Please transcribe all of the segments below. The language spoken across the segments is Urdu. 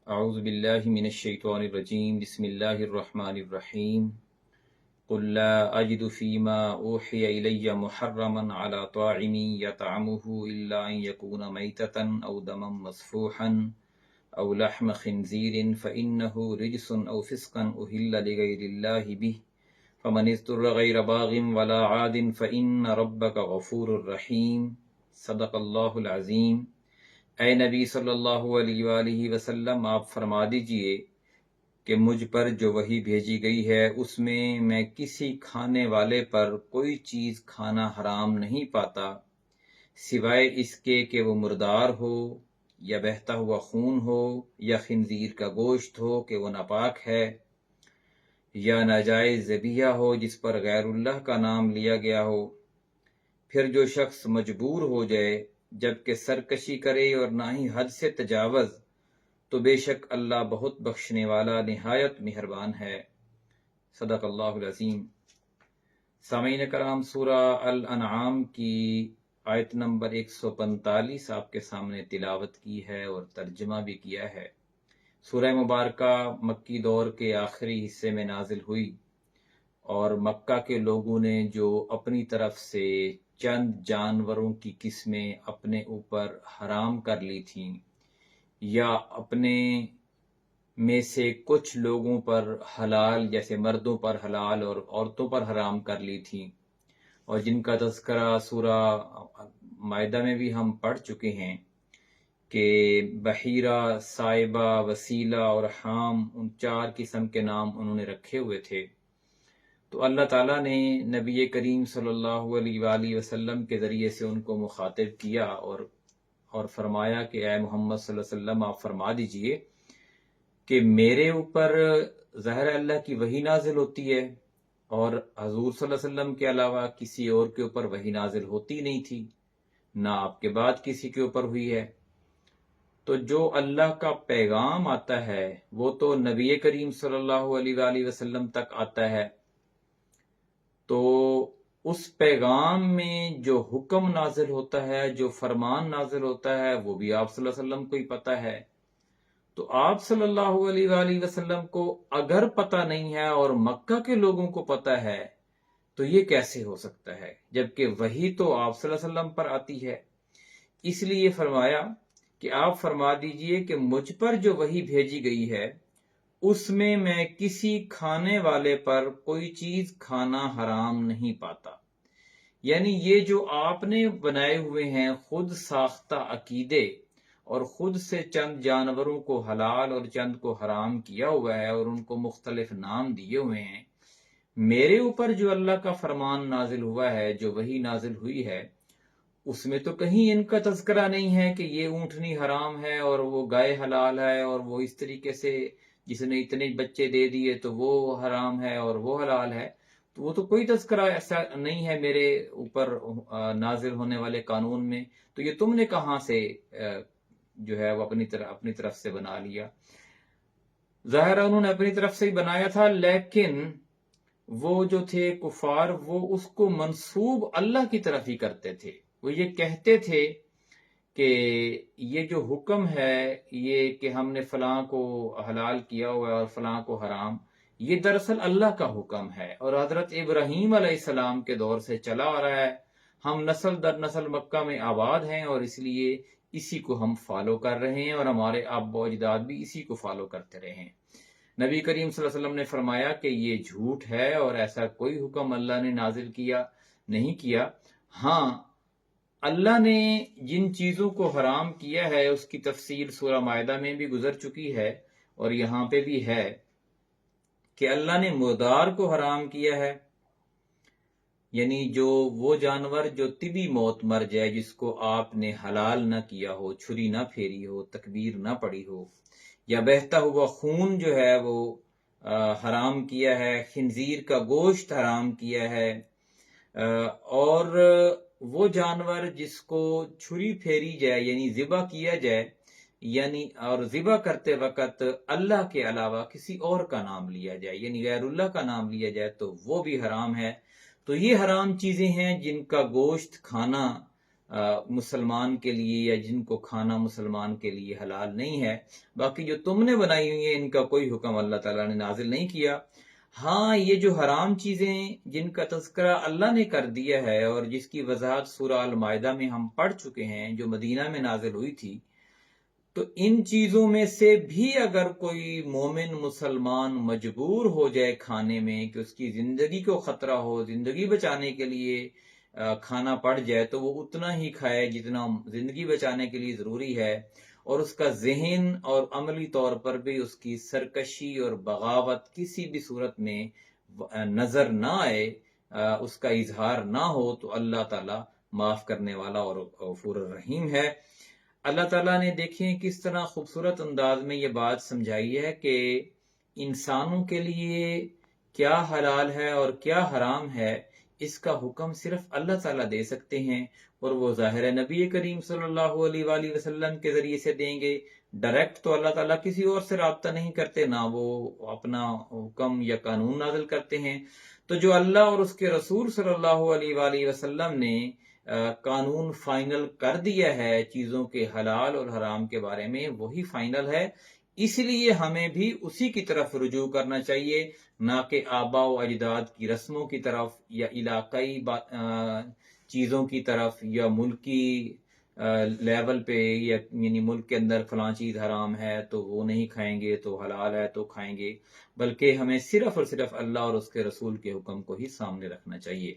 اعوذ باللہ من الشیطان الرجیم بسم اللہ الرحمن الرحیم قل لا اجد فیما اوحی الی محرما علی طاعم یطعمه الا ان یکون میتتا او دما مصفوحا او لحم خنزیر فانه رجس او فسقا اہل لغیر اللہ به فمن اضطر غیر باغ ولا عاد فان ربک غفور رحیم صدق اللہ العظیم۔ اے نبی صلی اللہ علیہ وآلہ وسلم، آپ فرما دیجئے کہ مجھ پر جو وحی بھیجی گئی ہے اس میں کسی کھانے والے پر کوئی چیز کھانا حرام نہیں پاتا سوائے اس کے کہ وہ مردار ہو یا بہتا ہوا خون ہو یا خنزیر کا گوشت ہو کہ وہ ناپاک ہے، یا ناجائز ذبیحہ ہو جس پر غیر اللہ کا نام لیا گیا ہو۔ پھر جو شخص مجبور ہو جائے جبکہ سرکشی کرے اور نہ ہی حد سے تجاوز، تو بے شک اللہ بہت بخشنے والا نہایت مہربان ہے۔ صدق اللہ العظیم۔ سامعین کرام، سورہ الانعام کی آیت نمبر 145 آپ کے سامنے تلاوت کی ہے اور ترجمہ بھی کیا ہے۔ سورہ مبارکہ مکی دور کے آخری حصے میں نازل ہوئی، اور مکہ کے لوگوں نے جو اپنی طرف سے چند جانوروں کی قسمیں اپنے اوپر حرام کر لی تھیں، یا اپنے میں سے کچھ لوگوں پر حلال، جیسے مردوں پر حلال اور عورتوں پر حرام کر لی تھیں، اور جن کا تذکرہ سورہ مائدہ میں بھی ہم پڑھ چکے ہیں کہ بحیرہ، سائبہ، وسیلہ اور حام، ان 4 قسم کے نام انہوں نے رکھے ہوئے تھے۔ تو اللہ تعالیٰ نے نبی کریم صلی اللہ علیہ وآلہ وسلم کے ذریعے سے ان کو مخاطب کیا اور فرمایا کہ اے محمد صلی اللہ علیہ وسلم، آپ فرما دیجئے کہ میرے اوپر ظاہر اللہ کی وحی نازل ہوتی ہے، اور حضور صلی اللہ علیہ وسلم کے علاوہ کسی اور کے اوپر وحی نازل ہوتی نہیں تھی، نہ آپ کے بعد کسی کے اوپر ہوئی ہے۔ تو جو اللہ کا پیغام آتا ہے وہ تو نبی کریم صلی اللہ علیہ وآلہ وسلم تک آتا ہے، تو اس پیغام میں جو حکم نازل ہوتا ہے، جو فرمان نازل ہوتا ہے، وہ بھی آپ صلی اللہ علیہ وسلم کو ہی پتہ ہے۔ تو آپ صلی اللہ علیہ وآلہ وسلم کو اگر پتہ نہیں ہے اور مکہ کے لوگوں کو پتہ ہے، تو یہ کیسے ہو سکتا ہے، جبکہ وحی تو آپ صلی اللہ علیہ وسلم پر آتی ہے۔ اس لیے فرمایا کہ آپ فرما دیجئے کہ مجھ پر جو وحی بھیجی گئی ہے اس میں کسی کھانے والے پر کوئی چیز کھانا حرام نہیں پاتا۔ یعنی یہ جو آپ نے بنائے ہوئے ہیں خود ساختہ عقیدے، اور خود سے چند جانوروں کو حلال اور چند کو حرام کیا ہوا ہے اور ان کو مختلف نام دیے ہوئے ہیں، میرے اوپر جو اللہ کا فرمان نازل ہوا ہے، جو وحی نازل ہوئی ہے، اس میں تو کہیں ان کا تذکرہ نہیں ہے کہ یہ اونٹنی حرام ہے اور وہ گائے حلال ہے، اور وہ اس طریقے سے جس نے اتنے بچے دے دیے تو وہ حرام ہے اور وہ حلال ہے۔ تو وہ تو کوئی تذکرہ ایسا نہیں ہے میرے اوپر نازل ہونے والے قانون میں، تو یہ تم نے کہاں سے جو ہے وہ اپنی طرف سے بنا لیا؟ ظاہر انہوں نے اپنی طرف سے ہی بنایا تھا، لیکن وہ جو تھے کفار، وہ اس کو منسوب اللہ کی طرف ہی کرتے تھے۔ وہ یہ کہتے تھے کہ یہ جو حکم ہے، یہ کہ ہم نے فلاں کو حلال کیا ہوا ہے اور فلاں کو حرام، یہ دراصل اللہ کا حکم ہے، اور حضرت ابراہیم علیہ السلام کے دور سے چلا آ رہا ہے۔ ہم نسل در نسل مکہ میں آباد ہیں، اور اس لیے اسی کو ہم فالو کر رہے ہیں، اور ہمارے آبا و اجداد بھی اسی کو فالو کرتے رہے ہیں۔ نبی کریم صلی اللہ علیہ وسلم نے فرمایا کہ یہ جھوٹ ہے، اور ایسا کوئی حکم اللہ نے نازل نہیں کیا۔ ہاں، اللہ نے جن چیزوں کو حرام کیا ہے اس کی تفصیل سورہ مائدہ میں بھی گزر چکی ہے، اور یہاں پہ بھی ہے کہ اللہ نے مردار کو حرام کیا ہے، یعنی جو وہ جانور جو طبی موت مر جائے، جس کو آپ نے حلال نہ کیا ہو، چھری نہ پھیری ہو، تکبیر نہ پڑی ہو، یا بہتا ہوا خون جو ہے وہ حرام کیا ہے، خنزیر کا گوشت حرام کیا ہے، اور وہ جانور جس کو چھری پھیری جائے یعنی ذبح کیا جائے، یعنی اور ذبح کرتے وقت اللہ کے علاوہ کسی اور کا نام لیا جائے، یعنی غیر اللہ کا نام لیا جائے، تو وہ بھی حرام ہے۔ تو یہ حرام چیزیں ہیں جن کا گوشت کھانا مسلمان کے لیے یا جن کو کھانا مسلمان کے لیے حلال نہیں ہے، باقی جو تم نے بنائی ہوئی ہیں ان کا کوئی حکم اللہ تعالیٰ نے نازل نہیں کیا۔ ہاں، یہ جو حرام چیزیں جن کا تذکرہ اللہ نے کر دیا ہے اور جس کی وضاحت سورہ المائدہ میں ہم پڑھ چکے ہیں، جو مدینہ میں نازل ہوئی تھی، تو ان چیزوں میں سے بھی اگر کوئی مومن مسلمان مجبور ہو جائے کھانے میں کہ اس کی زندگی کو خطرہ ہو، زندگی بچانے کے لیے کھانا پڑ جائے، تو وہ اتنا ہی کھائے جتنا زندگی بچانے کے لیے ضروری ہے، اور اس کا ذہن اور عملی طور پر بھی اس کی سرکشی اور بغاوت کسی بھی صورت میں نظر نہ آئے، اس کا اظہار نہ ہو، تو اللہ تعالیٰ معاف کرنے والا اور غفور الرحیم ہے۔ اللہ تعالیٰ نے دیکھیں کس طرح خوبصورت انداز میں یہ بات سمجھائی ہے کہ انسانوں کے لیے کیا حلال ہے اور کیا حرام ہے، اس کا حکم صرف اللہ تعالیٰ دے سکتے ہیں، اور وہ ظاہر نبی کریم صلی اللہ علیہ وآلہ وسلم کے ذریعے سے دیں گے۔ ڈائریکٹ تو اللہ تعالیٰ کسی اور سے رابطہ نہیں کرتے، نہ وہ اپنا حکم یا قانون نازل کرتے ہیں۔ تو جو اللہ اور اس کے رسول صلی اللہ علیہ وآلہ وسلم نے قانون فائنل کر دیا ہے چیزوں کے حلال اور حرام کے بارے میں، وہی فائنل ہے۔ اس لیے ہمیں بھی اسی کی طرف رجوع کرنا چاہیے، نہ کہ آباء و اجداد کی رسموں کی طرف یا علاقائی چیزوں کی طرف یا ملکی لیول پہ، یعنی ملک کے اندر فلاں چیز حرام ہے تو وہ نہیں کھائیں گے، تو حلال ہے تو کھائیں گے، بلکہ ہمیں صرف اور صرف اللہ اور اس کے رسول کے حکم کو ہی سامنے رکھنا چاہیے۔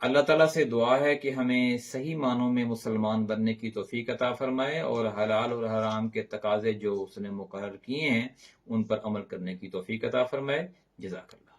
اللہ تعالیٰ سے دعا ہے کہ ہمیں صحیح معنوں میں مسلمان بننے کی توفیق عطا فرمائے، اور حلال اور حرام کے تقاضے جو اس نے مقرر کیے ہیں ان پر عمل کرنے کی توفیق عطا فرمائے۔ جزاک اللہ۔